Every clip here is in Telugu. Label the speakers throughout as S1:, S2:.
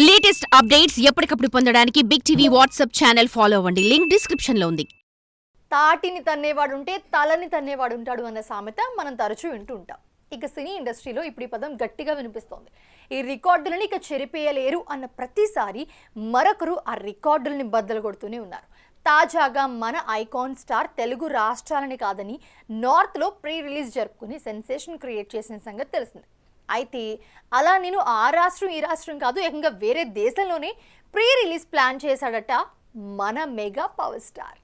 S1: లేటెస్ట్ అప్డేట్స్ ఎప్పటికప్పుడు పొందడానికి big TV WhatsApp channel follow అవ్వండి. లింక్ డిస్క్రిప్షన్ లో ఉంది.
S2: తాటిని తన్నేవాడుంటే తలని తన్నేవాడుంటాడు అన్న సామెత మనం తరచూ వింటూ ఉంటాం. ఇక సినీ ఇండస్ట్రీలో ఇప్పుడు ఈ పదం గట్టిగా వినిపిస్తోంది. ఈ రికార్డులను ఇక చెరిపేయలేరు అన్న ప్రతిసారి మరొకరు ఆ రికార్డులని బద్దలు కొడుతూనే ఉన్నారు. తాజాగా మన ఐకాన్ స్టార్ తెలుగు రాష్ట్రాలని కాదని నార్త్లో ప్రీ రిలీజ్ జరుపుకుని సెన్సేషన్ క్రియేట్ చేసిన సంగతి తెలిసింది. అయితే అలా నేను ఆ రాష్ట్రం ఈ రాష్ట్రం కాదు, ఏకంగా వేరే దేశంలోనే ప్రీ రిలీజ్ ప్లాన్ చేశాడట మన మెగా పవర్ స్టార్.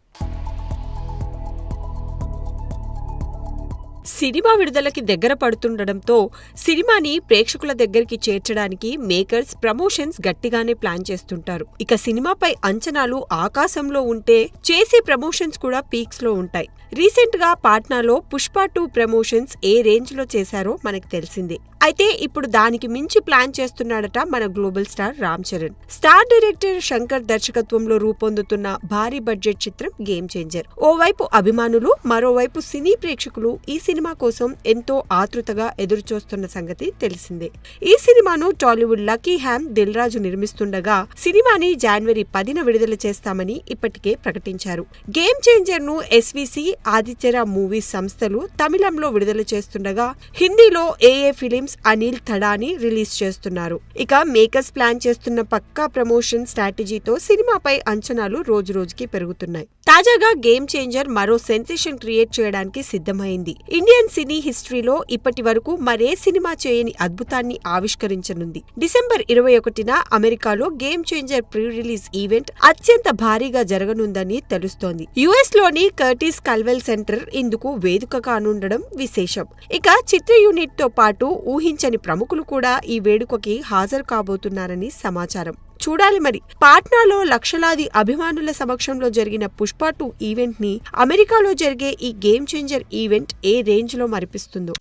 S3: సినిమా విడుదలకి దగ్గర పడుతుండటంతో సినిమాని ప్రేక్షకుల దగ్గరికి చేర్చడానికి మేకర్స్ ప్రమోషన్స్ గట్టిగానే ప్లాన్ చేస్తుంటారు. ఇక సినిమాపై అంచనాలు ఆకాశంలో ఉంటే చేసే ప్రమోషన్స్ కూడా పీక్స్ లో ఉంటాయి. రీసెంట్ గా పాట్నాలో పుష్ప 2 ప్రమోషన్స్ ఏ రేంజ్ లో చేశారో మనకు తెలిసిందే. అయితే ఇప్పుడు దానికి మించి ప్లాన్ చేస్తున్నాడట మన global star Ram Charan. Star director Shankar దర్శకత్వంలో రూపొందుతున్న భారీ బడ్జెట్ చిత్రం గేమ్ చేంజర్. ఓవైపు అభిమానులు, మరోవైపు సినీ ప్రేక్షకులు ఈ సినిమా కోసం ఎంతో ఆతృతగా ఎదురుచూస్తున్న సంగతి తెలిసిందే. ఈ సినిమాను టాలీవుడ్ లక్కీ హ్యామ్ దిల్ రాజు నిర్మిస్తుండగా సినిమాని జనవరి 10న విడుదల చేస్తామని ఇప్పటికే ప్రకటించారు. గేమ్ చేంజర్ ను ఎస్వీసీ, ఆదిత్యరా మూవీస్ సంస్థలు తమిళంలో విడుదల చేస్తుండగా హిందీలో ఏఏ ఫిలిమ్స్, అనిల్ థడాని రిలీజ్ చేస్తున్నారు. ఇక మేకర్స్ ప్లాన్ చేస్తున్న పక్కా ప్రమోషన్ స్ట్రాటజీతో సినిమాపై అంచనాలు రోజు రోజుకి పెరుగుతున్నాయి. తాజాగా గేమ్ చేంజర్ మరో సెన్సేషన్ క్రియేట్ చేయడానికి సిద్ధమైంది. ఇండియన్ సినీ హిస్టరీలో ఇప్పటి వరకు మరే సినిమా చేయని అద్భుతాన్ని ఆవిష్కరించనుంది. డిసెంబర్ 21న అమెరికాలో game changer pre release event అత్యంత భారీగా జరగనుందని తెలుస్తోంది. యుఎస్ లోని కర్టిస్ కల్వెల్ సెంటర్ ఇందుకు వేదిక కానుండడం విశేషం. ఇక చిత్ర యూనిట్ తో పాటు ఊహించని ప్రముఖులు కూడా ఈ వేడుకకి హాజరు కాబోతున్నారని సమాచారం. చూడాలి మరి. పాట్నాలో లక్షలాది అభిమానుల సమక్షంలో జరిగిన పుష్ప 2 ఈవెంట్ ని అమెరికాలో జరిగే ఈ గేమ్ చేంజర్ ఈవెంట్ ఏ రేంజ్ లో మరిపిస్తుందో.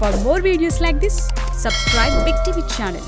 S4: For more videos like this, subscribe Big TV channel.